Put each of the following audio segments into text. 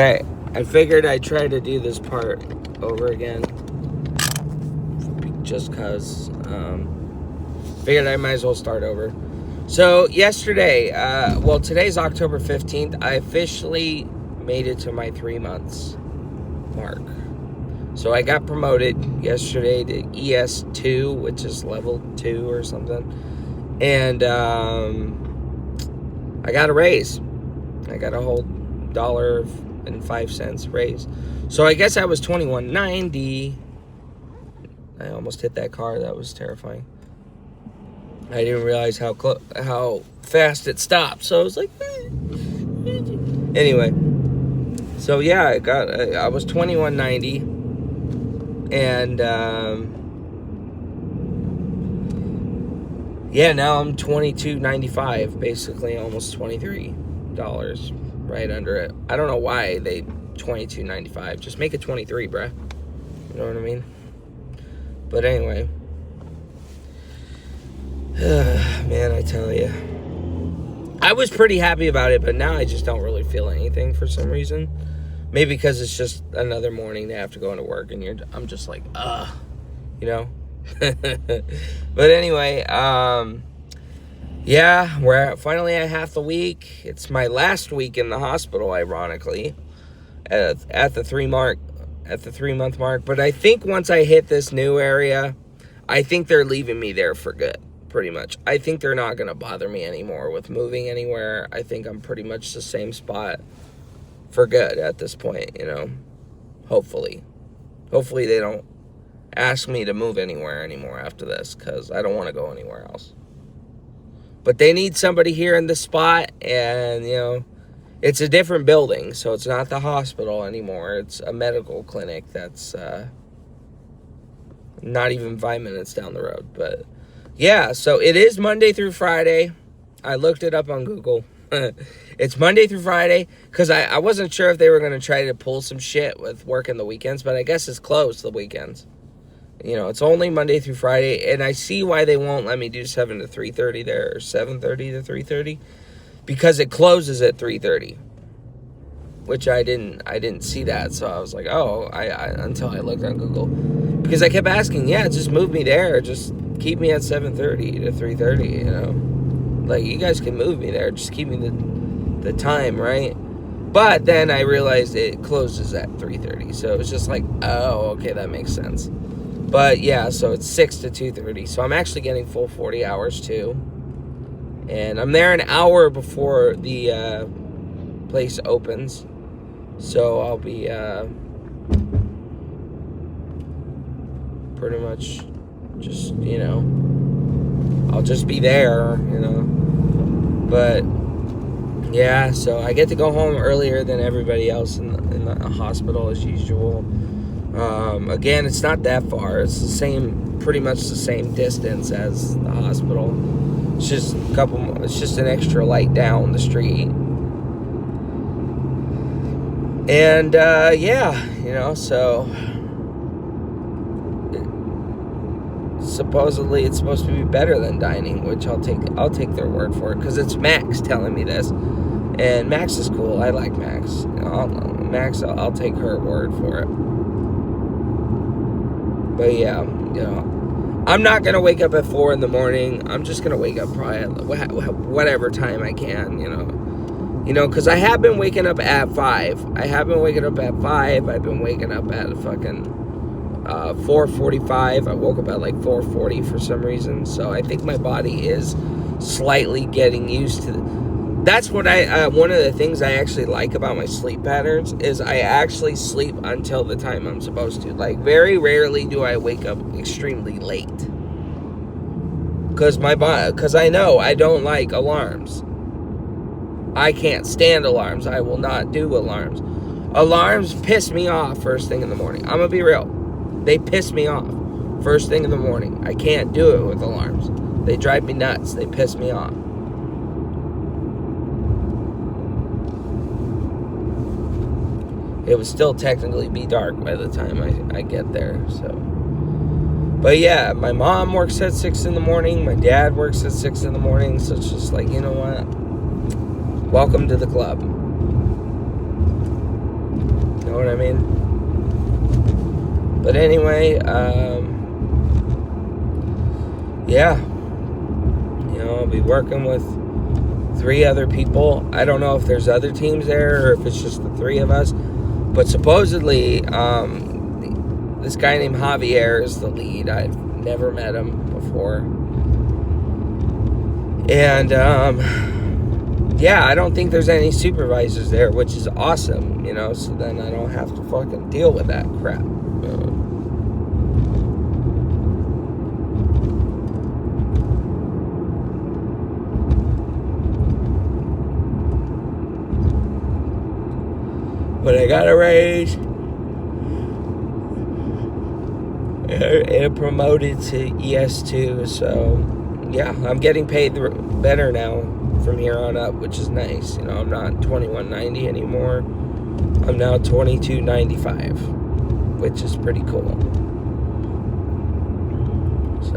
I figured I'd try to do this part over again. Just because. Figured I might as well start over. So, yesterday, today's October 15th. I officially made it to my 3 months mark. So, I got promoted yesterday to ES2, which is level 2 or something. And I got a raise. I got a whole $1.05 raise. So I guess I was $21.90. I almost hit that car. That was terrifying. I didn't realize how fast it stopped. So I was like, anyway. So yeah, I was $21.90, and now I'm $22.95, basically almost $23, right under it. I don't know why they $22.95. Just make it 23, bruh. You know what I mean? But anyway, man, I tell you, I was pretty happy about it, but now I just don't really feel anything for some reason. Maybe because it's just another morning to have to go into work, and I'm just like, you know. But anyway, we're finally at half the week. It's my last week in the hospital, ironically, at the 3 month mark. But I think once I hit this new area, I think they're leaving me there for good, pretty much. I think they're not going to bother me anymore with moving anywhere. I think I'm pretty much the same spot for good at this point, you know. Hopefully they don't ask me to move anywhere anymore after this, because I don't want to go anywhere else. But they need somebody here in this spot, and, you know, it's a different building, so it's not the hospital anymore. It's a medical clinic that's not even 5 minutes down the road. But, yeah, so it is Monday through Friday. I looked it up on Google. It's Monday through Friday, because I wasn't sure if they were going to try to pull some shit with working the weekends, but I guess it's closed the weekends. You know, it's only Monday through Friday, and I see why they won't let me do 7 to 3:30 there, or 7:30 to 3:30, because it closes at 3:30, which I didn't see that, so I was like, until I looked on Google, because I kept asking, just move me there, just keep me at 7:30 to 3:30, you know, like, you guys can move me there, just keep me the time, right? But then I realized it closes at 3:30, so it was just like, okay, that makes sense. But yeah, so it's 6 to 2:30, so I'm actually getting full 40 hours too, and I'm there an hour before the place opens, so I'll be pretty much just, you know, I'll just be there, you know. But yeah, so I get to go home earlier than everybody else in the hospital as usual. Again, it's not that far. It's pretty much the same distance as the hospital. It's just it's just an extra light down the street. And, you know, so supposedly it's supposed to be better than dining, which I'll take their word for it, because it's Max telling me this, and Max is cool. I like Max. You know, I'll take her word for it. But yeah, you know, I'm not gonna wake up at 4 in the morning. I'm just gonna wake up probably at whatever time I can, you know, because I have been waking up at 5. I've been waking up at fucking 4:45. I woke up at like 4:40 for some reason. So I think my body is slightly getting used to that's what one of the things I actually like about my sleep patterns is I actually sleep until the time I'm supposed to. Like, very rarely do I wake up extremely late. Because I know I don't like alarms. I can't stand alarms. I will not do alarms. Alarms piss me off first thing in the morning. I'm gonna be real. They piss me off first thing in the morning. I can't do it with alarms. They drive me nuts. They piss me off. It would still technically be dark by the time I get there, so. But yeah, my mom works at 6 in the morning. My dad works at 6 in the morning. So it's just like, you know what? Welcome to the club. what I mean? But anyway, yeah. I'll be working with 3 other people. I don't know if there's other teams there or if it's just the 3 of us. But supposedly, this guy named Javier is the lead. I've never met him before. And, yeah, I don't think there's any supervisors there, which is awesome, so then I don't have to fucking deal with that crap. But I got a raise and promoted to ES2, so yeah, I'm getting paid better now from here on up, which is nice. I'm not $21.90 anymore. I'm now $22.95, which is pretty cool. So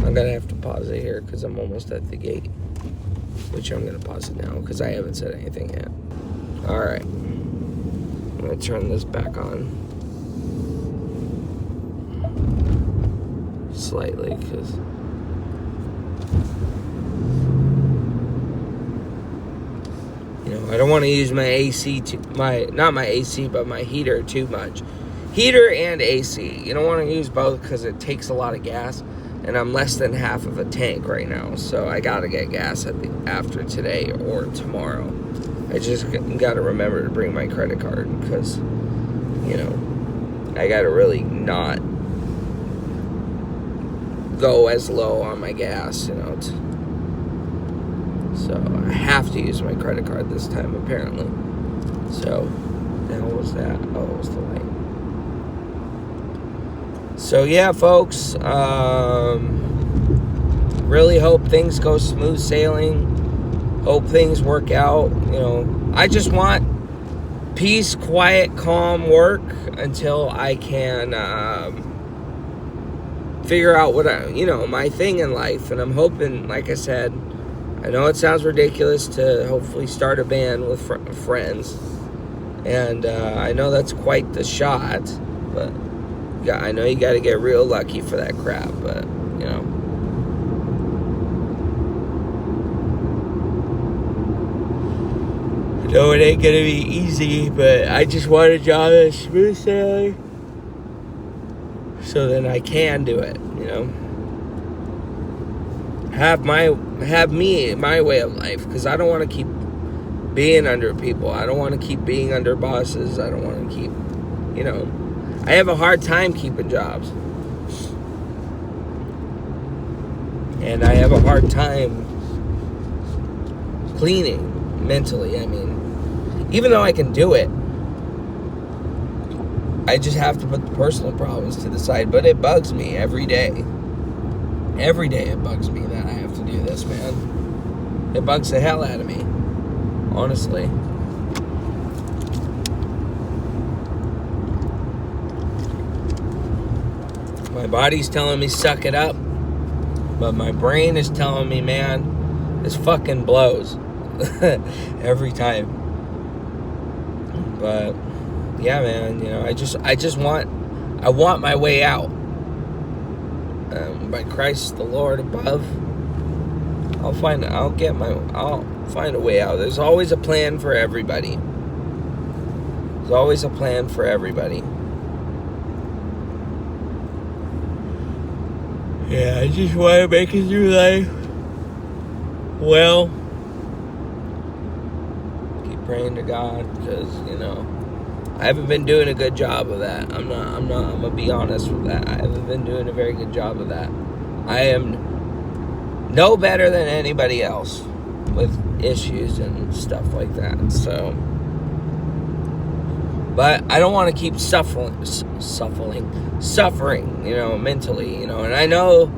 I'm gonna have to pause it here because I'm almost at the gate, which I'm gonna pause it now because I haven't said anything yet. All right, I'm gonna turn this back on slightly because I don't want to use my AC not my AC, but my heater too much. Heater and AC. You don't want to use both because it takes a lot of gas. And I'm less than half of a tank right now, so I gotta get gas after today or tomorrow. I just gotta remember to bring my credit card because, I gotta really not go as low on my gas, so I have to use my credit card this time, apparently. So, the hell was that? Oh, it was the light. So yeah, folks, really hope things go smooth sailing. Hope things work out. I just want peace, quiet, calm work until I can figure out what my thing in life. And I'm hoping, like I said, I know it sounds ridiculous to hopefully start a band with friends, and I know that's quite the shot, but I know you got to get real lucky for that crap, but, I know it ain't going to be easy, but I just want a job that's smooth sailing so then I can do it, Have my way of life, because I don't want to keep being under people. I don't want to keep being under bosses. I don't want to keep, I have a hard time keeping jobs. And I have a hard time cleaning mentally. I mean, even though I can do it, I just have to put the personal problems to the side. But it bugs me every day. Every day it bugs me that I have to do this, man. It bugs the hell out of me, honestly. My body's telling me suck it up, but my brain is telling me, man, this fucking blows every time. But yeah, man, I want my way out. By Christ the Lord above, I'll find a way out. There's always a plan for everybody. There's always a plan for everybody. Yeah, I just want to make it through life well. Keep praying to God, because, I haven't been doing a good job of that. I'm gonna be honest with that. I haven't been doing a very good job of that. I am no better than anybody else with issues and stuff like that. So, But I don't want to keep suffering, mentally, And I know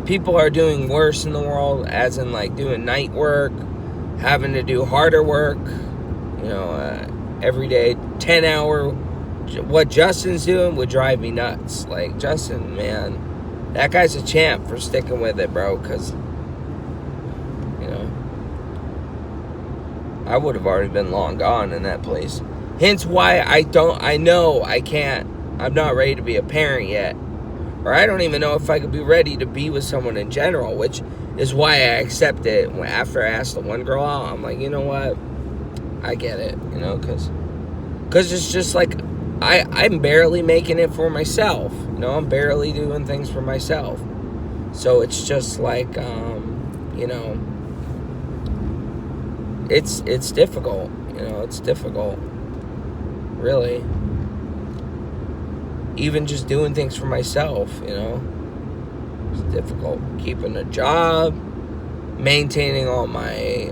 people are doing worse in the world, as in like doing night work, having to do harder work, every day, 10-hour. What Justin's doing would drive me nuts. Like, Justin, man, that guy's a champ for sticking with it, bro, because, I would have already been long gone in that place. Hence why I'm not ready to be a parent yet. Or I don't even know if I could be ready to be with someone in general, which is why I accepted it. After I asked the one girl out, I'm like, you know what? I get it, because it's just like, I'm barely making it for myself. I'm barely doing things for myself. So it's just like, it's difficult. It's difficult. Really. Even just doing things for myself, it's difficult. Keeping a job, maintaining all my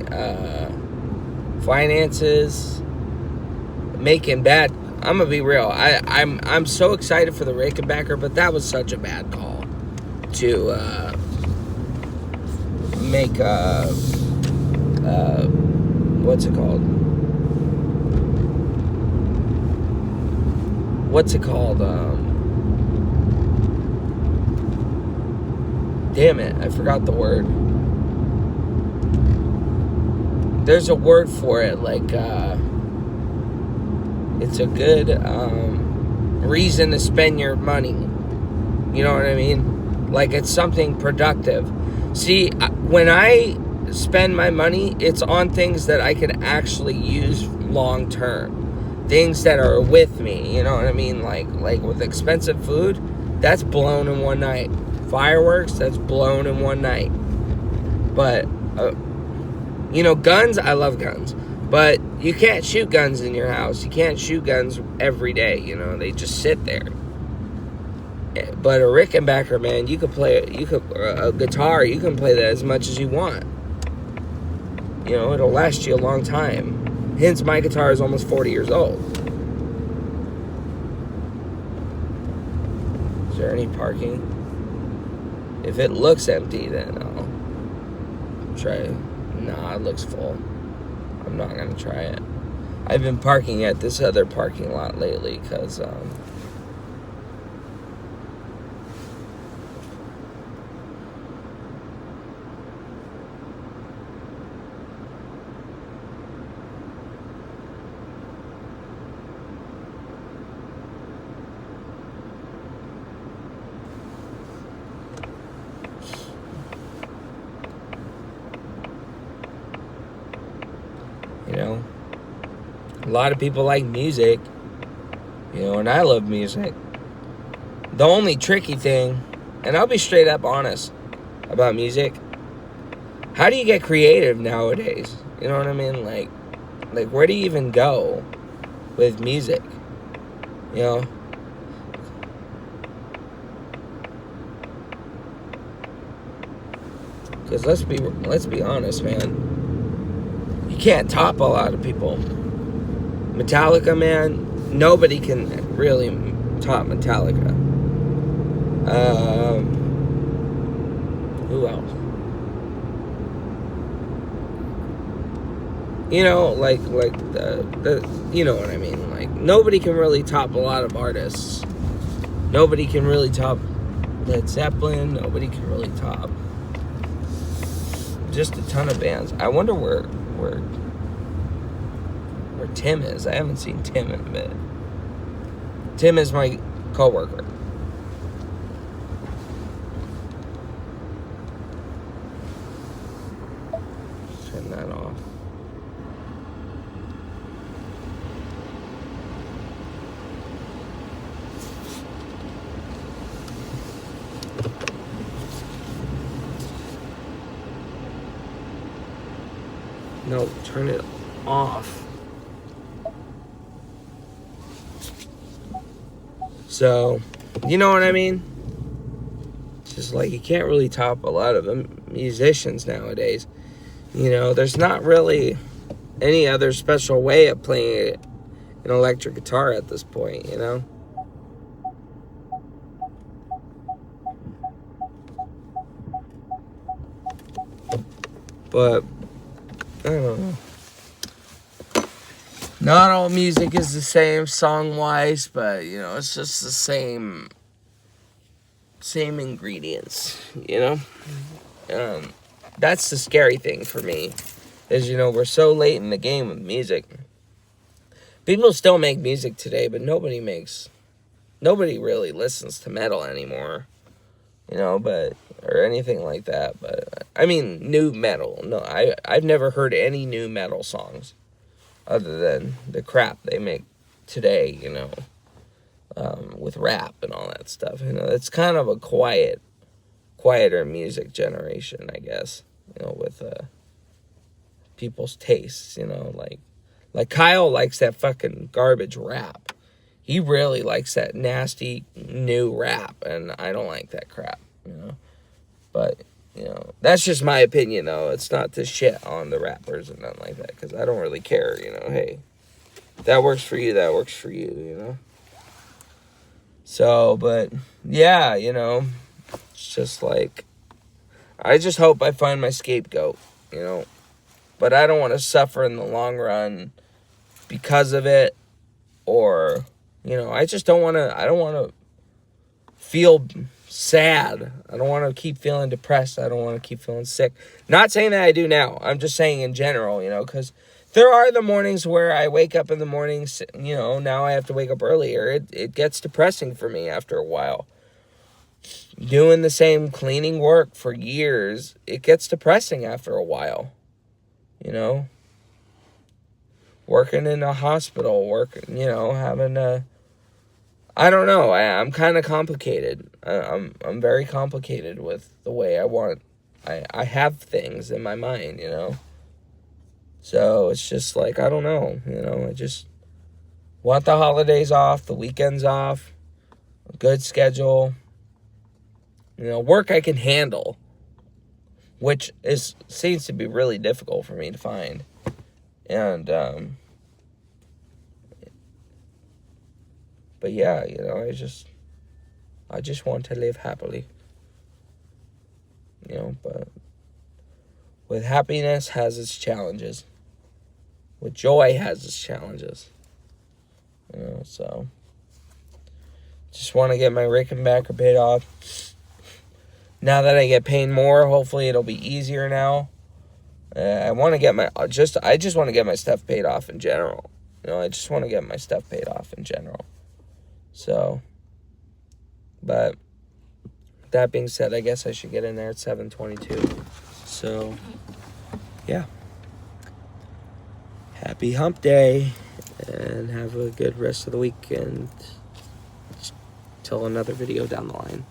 finances, making bad. I'm gonna be real. I'm so excited for the Rickenbacker, but that was such a bad call to make what's it called? Damn it, I forgot the word. There's a word for it, like, it's a good reason to spend your money. You know what I mean? Like, it's something productive. See, when I spend my money, it's on things that I can actually use long term. Things that are with me, you know what I mean? Like with expensive food, that's blown in one night. Fireworks, that's blown in one night. But, guns, I love guns. But you can't shoot guns in your house. You can't shoot guns every day, They just sit there. But a Rickenbacker, man, a guitar, you can play that as much as you want. It'll last you a long time. Hence, my guitar is almost 40 years old. Is there any parking? If it looks empty, then I'll try. Nah, it looks full. I'm not going to try it. I've been parking at this other parking lot lately because, a lot of people like music, and I love music. The only tricky thing, and I'll be straight up honest about music, how do you get creative nowadays? You know what I mean? Like where do you even go with music? Because let's be honest, man. You can't top a lot of people. Metallica, man, nobody can really top Metallica. Who else? Like the you know what I mean. Like, nobody can really top a lot of artists. Nobody can really top Led Zeppelin. Nobody can really top just a ton of bands. I wonder where Tim is. I haven't seen Tim in a bit. Tim is my coworker. Turn that off. No, turn it off. So, you know what I mean? Just like, you can't really top a lot of the musicians nowadays. There's not really any other special way of playing an electric guitar at this point, you know? But I don't know. Not all music is the same song-wise, but, you know, it's just the same ingredients, you know? That's the scary thing for me, is, you know, we're so late in the game with music. People still make music today, but nobody really listens to metal anymore, you know, or anything like that. But, I mean, new metal. No, I've never heard any new metal songs other than the crap they make today, you know, with rap and all that stuff. You know, it's kind of a quieter music generation, I guess, you know, with people's tastes, you know, like Kyle likes that fucking garbage rap. He really likes that nasty new rap, and I don't like that crap, you know. But, you know, that's just my opinion, though. It's not to shit on the rappers and nothing like that, because I don't really care, you know. Hey, if that works for you, that works for you, you know. So, but, yeah, you know, it's just like, I just hope I find my scapegoat, you know. But I don't want to suffer in the long run because of it, or, you know, I don't want to feel sad. I don't want to keep feeling depressed. I don't want to keep feeling sick. Not saying that I do now. I'm just saying in general, you know, because there are the mornings where I wake up in the mornings, you know, now I have to wake up earlier. It gets depressing for me after a while. Doing the same cleaning work for years, it gets depressing after a while, you know. Working in a hospital, you know, having a, I don't know, I'm kind of complicated. I'm very complicated with the way I have things in my mind, you know. So it's just like, I don't know, you know, I just want the holidays off, the weekends off, a good schedule, you know, work I can handle, which seems to be really difficult for me to find. And, but yeah, you know, I just want to live happily, you know, but with happiness has its challenges, with joy has its challenges, you know, so just want to get my Rickenbacker paid off. Now that I get paid more, hopefully it'll be easier now. I want to get I just want to get my stuff paid off in general. You know, I just want to get my stuff paid off in general. So, but that being said, I guess I should get in there at 7:22. So, yeah. Happy hump day, and have a good rest of the week, and till another video down the line.